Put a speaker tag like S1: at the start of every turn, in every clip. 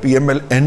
S1: PMLN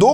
S1: 2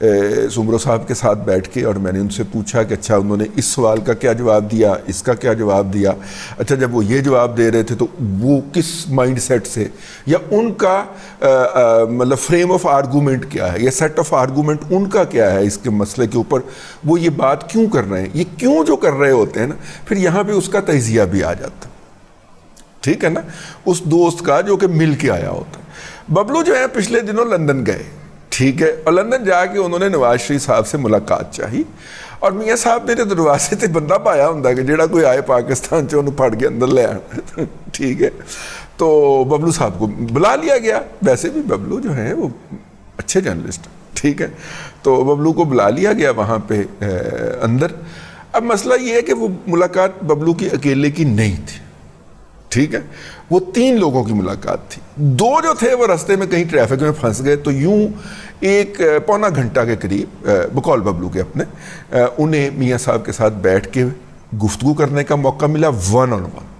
S1: Soomro صاحب کے ساتھ بیٹھ کے اور میں نے ان سے پوچھا کہ اچھا انہوں نے اس سوال کا کیا جواب دیا, اس کا کیا جواب دیا, اچھا جب وہ یہ جواب دے رہے تھے تو وہ کس مائنڈ سیٹ سے, یا ان کا مطلب فریم آف آرگومنٹ کیا ہے, یا سیٹ آف آرگومنٹ ان کا کیا ہے اس کے مسئلے کے اوپر, وہ یہ بات کیوں کر رہے ہیں, یہ کیوں جو کر رہے ہوتے ہیں نا, پھر یہاں پہ اس کا تجزیہ بھی آ جاتا, ٹھیک ہے نا, اس دوست کا جو کہ مل کے آیا ہوتا. ببلو جو ہے پچھلے دنوں لندن گئے, ٹھیک ہے, اور لندن جا کے انہوں نے نواز شریف صاحب سے ملاقات چاہی, اور میاں صاحب نے دروازے تے بندہ پایا ہوں کہ جڑا کوئی آئے پاکستان چ انہوں پھڑ کے اندر لے آنا, ٹھیک ہے. تو ببلو صاحب کو بلا لیا گیا, ویسے بھی ببلو جو ہیں وہ اچھے جرنلسٹ ہیں, ٹھیک ہے, تو ببلو کو بلا لیا گیا وہاں پہ اندر. اب مسئلہ یہ ہے کہ وہ ملاقات ببلو کی اکیلے کی نہیں تھی, ٹھیک ہے, وہ 3 لوگوں کی ملاقات تھی. 2 جو تھے وہ راستے میں کہیں ٹریفک میں پھنس گئے, تو یوں 1 پونا گھنٹہ کے قریب بقول ببلو کے اپنے انہیں میاں صاحب کے ساتھ بیٹھ کے گفتگو کرنے کا موقع ملا 1 on 1,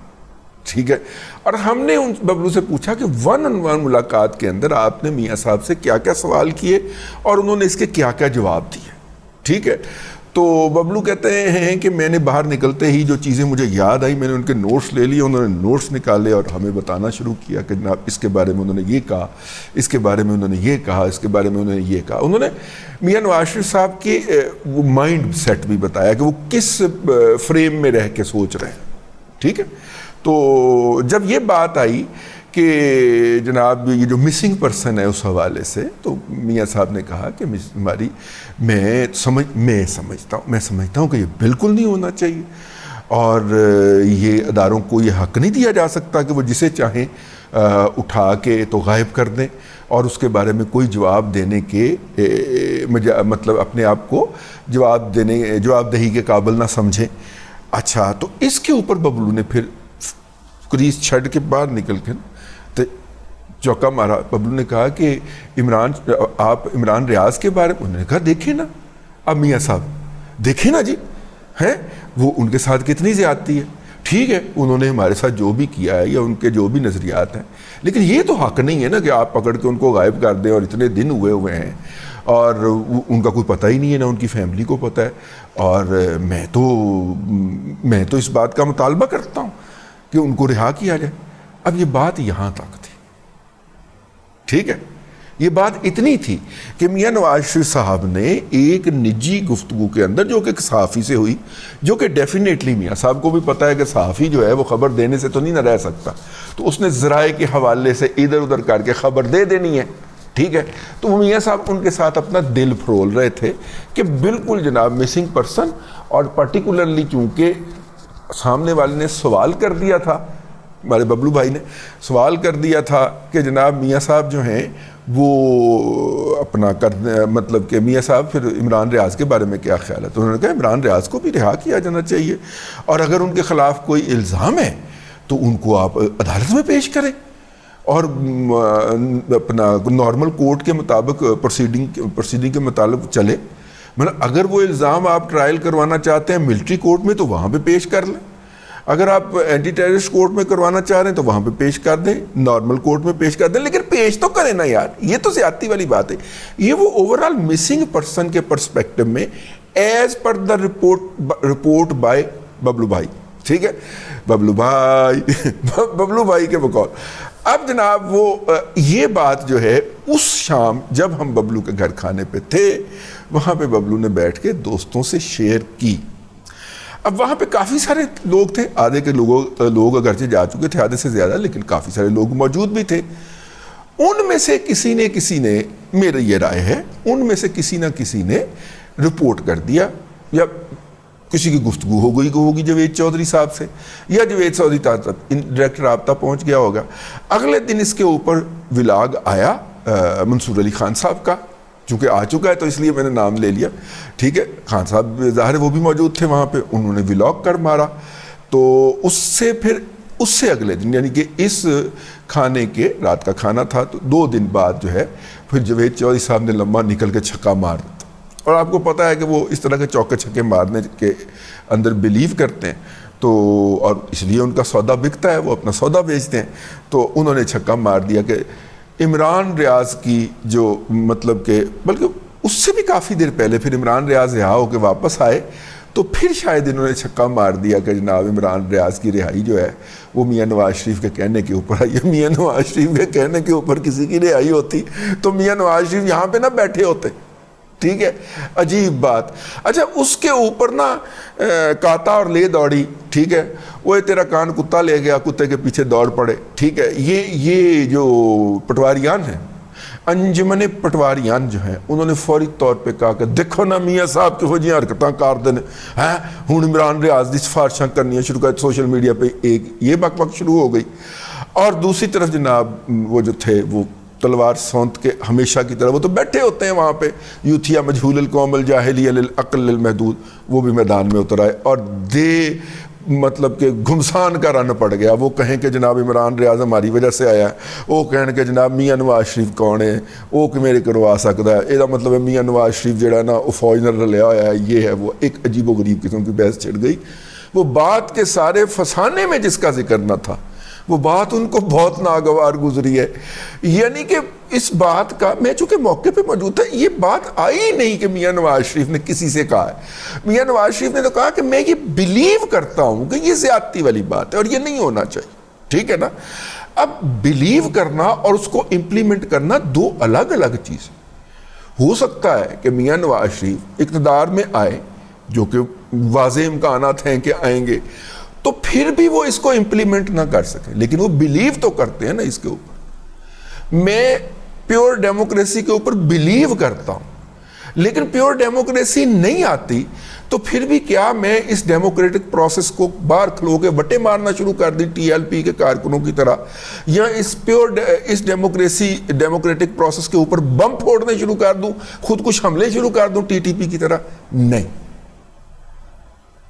S1: ٹھیک ہے. اور ہم نے ان ببلو سے پوچھا کہ 1 on 1 ملاقات کے اندر آپ نے میاں صاحب سے کیا کیا سوال کیے اور انہوں نے اس کے کیا کیا جواب دیے, ٹھیک ہے. تو ببلو کہتے ہیں کہ میں نے باہر نکلتے ہی جو چیزیں مجھے یاد آئی میں نے ان کے نوٹس لے لیے, انہوں نے نوٹس نکالے اور ہمیں بتانا شروع کیا کہ جناب اس کے بارے میں انہوں نے یہ کہا, اس کے بارے میں انہوں نے یہ کہا, اس کے بارے میں انہوں نے یہ کہا. انہوں نے میاں نواز شریف صاحب کے وہ مائنڈ سیٹ بھی بتایا کہ وہ کس فریم میں رہ کے سوچ رہے ہیں, ٹھیک ہے. تو جب یہ بات آئی کہ جناب یہ جو مسنگ پرسن ہے اس حوالے سے, تو میاں صاحب نے کہا کہ ہماری میں سمجھتا ہوں کہ یہ بالکل نہیں ہونا چاہیے, اور یہ اداروں کو یہ حق نہیں دیا جا سکتا کہ وہ جسے چاہیں اٹھا کے تو غائب کر دیں اور اس کے بارے میں کوئی جواب دینے کے مطلب اپنے آپ کو جواب دہی کے قابل نہ سمجھیں. اچھا, تو اس کے اوپر ببلو نے پھر کریز چھڑ کے باہر نکل کے چوکا مارا. ببلو نے کہا کہ آپ عمران ریاض کے بارے میں, انہوں نے کہا دیکھیں نا اب میاں صاحب دیکھیں نا جی ہیں وہ ان کے ساتھ کتنی زیادتی ہے, ٹھیک ہے, انہوں نے ہمارے ساتھ جو بھی کیا ہے یا ان کے جو بھی نظریات ہیں, لیکن یہ تو حق نہیں ہے نا کہ آپ پکڑ کے ان کو غائب کر دیں, اور اتنے دن ہوئے ہیں اور ان کا کوئی پتہ ہی نہیں ہے, نہ ان کی فیملی کو پتہ ہے. اور میں تو اس بات کا مطالبہ کرتا ہوں کہ ان کو رہا کیا جائے. اب یہ بات یہاں تک تھی, ٹھیک ہے, یہ بات اتنی تھی کہ میاں نواز شریف صاحب نے ایک نجی گفتگو کے اندر جو کہ صحافی سے ہوئی, جو کہ ڈیفینیٹلی میاں صاحب کو بھی پتہ ہے کہ صحافی جو ہے وہ خبر دینے سے تو نہیں نہ رہ سکتا, تو اس نے ذرائع کے حوالے سے ادھر ادھر کر کے خبر دے دینی ہے, ٹھیک ہے. تو وہ میاں صاحب ان کے ساتھ اپنا دل فرول رہے تھے کہ بالکل جناب مسنگ پرسن, اور پرٹیکولرلی چونکہ سامنے والے نے سوال کر دیا تھا, ہمارے ببلو بھائی نے سوال کر دیا تھا کہ جناب میاں صاحب جو ہیں وہ اپنا مطلب کہ میاں صاحب پھر عمران ریاض کے بارے میں کیا خیال ہے, تو انہوں نے کہا عمران ریاض کو بھی رہا کیا جانا چاہیے, اور اگر ان کے خلاف کوئی الزام ہے تو ان کو آپ عدالت میں پیش کریں اور اپنا نارمل کورٹ کے مطابق پروسیڈنگ کے مطابق چلے. مطلب اگر وہ الزام آپ ٹرائل کروانا چاہتے ہیں ملٹری کورٹ میں تو وہاں پہ پیش کر لیں, اگر آپ اینٹی ٹیررسٹ کورٹ میں کروانا چاہ رہے ہیں تو وہاں پہ پیش کر دیں, نارمل کورٹ میں پیش کر دیں, لیکن پیش تو کریں نا یار, یہ تو زیادتی والی بات ہے. یہ وہ اوورآل مسنگ پرسن کے پرسپیکٹو میں as per the report by Bablu بھائی, ٹھیک ہے, ببلو بھائی کے بقول. اب جناب وہ یہ بات جو ہے اس شام جب ہم ببلو کے گھر کھانے پہ تھے, وہاں پہ ببلو نے بیٹھ کے دوستوں سے شیئر کی. اب وہاں پہ کافی سارے لوگ تھے, آدھے کے لوگ اگرچہ جا چکے تھے آدھے سے زیادہ, لیکن کافی سارے لوگ موجود بھی تھے. ان میں سے کسی نے میری یہ رائے ہے, ان میں سے کسی نہ کسی نے رپورٹ کر دیا, یا کسی کی گفتگو ہوگی جاوید چودھری صاحب سے, یا جاوید چودھری تک ڈائریکٹ رابطہ پہنچ گیا ہوگا. اگلے دن اس کے اوپر ولاگ آیا منصور علی خان صاحب کا, چونکہ آ چکا ہے تو اس لیے میں نے نام لے لیا, ٹھیک ہے. خان صاحب ظاہر وہ بھی موجود تھے وہاں پہ, انہوں نے ولاگ کر مارا. تو اس سے اگلے دن یعنی کہ اس کھانے کے رات کا کھانا تھا, تو 2 دن بعد جو ہے پھر جاوید چودھری صاحب نے لمبا نکل کے چھکا مار دیتا. اور آپ کو پتہ ہے کہ وہ اس طرح کے چوکے چھکے مارنے کے اندر بلیو کرتے ہیں, تو اور اس لیے ان کا سودا بکتا ہے, وہ اپنا سودا بیچتے ہیں. تو انہوں نے چھکا مار دیا کہ عمران ریاض کی جو مطلب کہ بلکہ اس سے بھی کافی دیر پہلے پھر عمران ریاض رہا ہو کے واپس آئے تو پھر شاید انہوں نے چھکا مار دیا کہ جناب عمران ریاض کی رہائی جو ہے وہ میاں نواز شریف کے کہنے کے اوپر آئی ہے. میاں نواز شریف کے کہنے کے اوپر کسی کی رہائی ہوتی تو میاں نواز شریف یہاں پہ نہ بیٹھے ہوتے. ٹھیک ہے, عجیب بات. اچھا, اس کے اوپر نا کاتا اور لے دوڑی. ٹھیک ہے, وہ تیرا کان کتا لے گیا, کتے کے پیچھے دوڑ پڑے. ٹھیک ہے, یہ جو پٹواریان ہیں, انجمن پٹواریان جو ہیں, انہوں نے فوری طور پہ کہا کہ دیکھو نا میاں صاحب کہو جی حرکتاں کر دے ہیں, ہوں عمران ریاض دی سفارشاں کرنی شروع کر. سوشل میڈیا پہ ایک یہ بک بک شروع ہو گئی. اور دوسری طرف جناب وہ جو تھے وہ تلوار سونت کے ہمیشہ کی طرح وہ تو بیٹھے ہوتے ہیں وہاں پہ, یوتھیا مجہول القوم الجاہلی للعقل للمحدود, وہ بھی میدان میں اتر آئے اور مطلب کہ گھمسان کا رن پڑ گیا. وہ کہیں کہ جناب عمران ریاض ہماری وجہ سے آیا ہے, وہ کہیں کہ جناب میاں نواز شریف کون ہے, وہ کہ میرے کروا سکتا ہے, یہ مطلب ہے میاں نواز شریف جڑا ہے نا وہ فوج نہ رلیا ہوا ہے, یہ ہے وہ. ایک عجیب و غریب قسم کی بحث چھڑ گئی. وہ بات کے سارے فسانے میں جس کا ذکر نہ تھا, وہ بات ان کو بہت ناگوار گزری ہے. یعنی کہ اس بات کا, میں چونکہ موقع پہ موجود تھا, یہ بات آئی نہیں کہ میاں نواز شریف نے کسی سے کہا ہے. میاں نواز شریف نے تو کہا کہ میں یہ بلیو کرتا ہوں کہ یہ زیادتی والی بات ہے اور یہ نہیں ہونا چاہیے. ٹھیک ہے نا. اب بلیو کرنا اور اس کو امپلیمنٹ کرنا دو الگ الگ چیز. ہو سکتا ہے کہ میاں نواز شریف اقتدار میں آئے, جو کہ واضح امکانات ہیں کہ آئیں گے, تو پھر بھی وہ اس کو امپلیمنٹ نہ کر سکے, لیکن وہ بلیو تو کرتے ہیں نا اس کے اوپر. میں پیور ڈیموکریسی کے اوپر بلیو کرتا ہوں, لیکن پیور ڈیموکریسی نہیں آتی تو پھر بھی کیا میں اس ڈیموکریٹک پروسیس کو باہر کھلو کے بٹے مارنا شروع کر دیں ٹی ایل پی کے کارکنوں کی طرح, یا اس ڈیموکریٹک پروسیس کے اوپر بم پھوڑنے شروع کر دوں, خود کچھ حملے شروع کر دوں ٹی ٹی پی کی طرح؟ نہیں.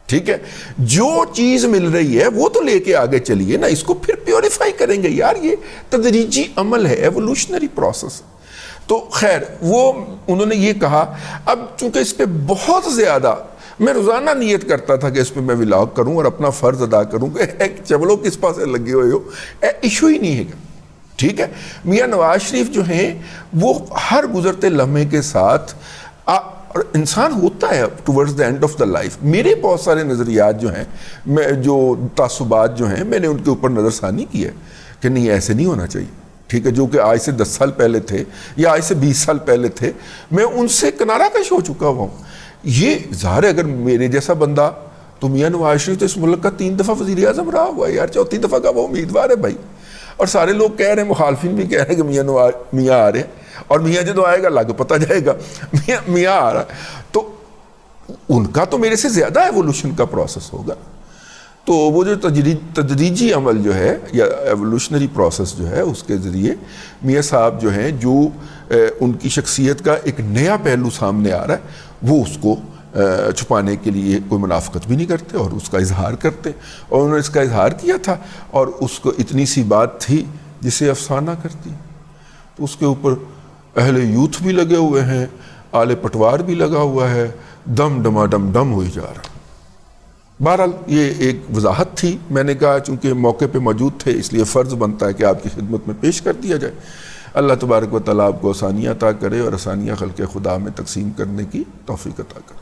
S1: ٹھیک ہے, جو چیز مل رہی ہے وہ تو لے کے آگے چلیے نا, اس کو پھر پیوریفائی کریں گے. یار یہ تدریجی عمل ہے, ایوولوشنری پروسیس. تو خیر وہ انہوں نے یہ کہا. اب چونکہ اس پہ بہت زیادہ میں روزانہ نیت کرتا تھا کہ اس پہ میں ولاگ کروں اور اپنا فرض ادا کروں کہ چبلوں کس پاسے لگے ہوئے ہو, ایشو ہی نہیں ہے. ٹھیک ہے, میاں نواز شریف جو ہیں وہ ہر گزرتے لمحے کے ساتھ اور انسان ہوتا ہے towards the and of the life. میرے بہت سارے نظریات جو ہیں, میں جو تعصبات جو ہیں, میں نے ان کے اوپر نظر ثانی کی ہے کہ نہیں ایسے نہیں ہونا چاہیے. ٹھیک ہے, جو کہ آج سے 10 سال پہلے تھے یا آج سے 20 سال پہلے تھے, میں ان سے کنارہ کش ہو چکا ہوا ہوں. یہ ظاہر ہے اگر میرے جیسا بندہ, تو میاں نواز شریف تو اس ملک کا 3 دفعہ وزیر اعظم رہا ہوا ہے یار, 4تھی دفعہ کا وہ امیدوار ہے بھائی. اور سارے لوگ کہہ رہے ہیں, مخالفین بھی کہہ رہے ہیں کہ میاں آ رہے ہیں, اور میاں جدو آئے گا لگ پتہ جائے گا میاں آ رہا ہے. تو ان کا تو میرے سے زیادہ ایوولوشن کا پروسیس ہوگا. تو وہ جو تدریجی عمل جو ہے یا ایوولوشنری پروسیس جو ہے, اس کے ذریعے میاں صاحب جو ہیں, جو ان کی شخصیت کا ایک نیا پہلو سامنے آ رہا ہے, وہ اس کو چھپانے کے لیے کوئی منافقت بھی نہیں کرتے اور اس کا اظہار کرتے. اور انہوں نے اس کا اظہار کیا تھا, اور اس کو اتنی سی بات تھی جسے افسانہ کرتی. تو اس کے اوپر اہل یوتھ بھی لگے ہوئے ہیں, آل پٹوار بھی لگا ہوا ہے, دم ڈما ڈم ڈم ہوئی جا رہا. بہرحال یہ ایک وضاحت تھی. میں نے کہا چونکہ موقع پہ موجود تھے اس لیے فرض بنتا ہے کہ آپ کی خدمت میں پیش کر دیا جائے. اللہ تبارک و تعالیٰ آپ کو آسانیاں عطا کرے اور آسانیاں خلق خدا میں تقسیم کرنے کی توفیق عطا کرے.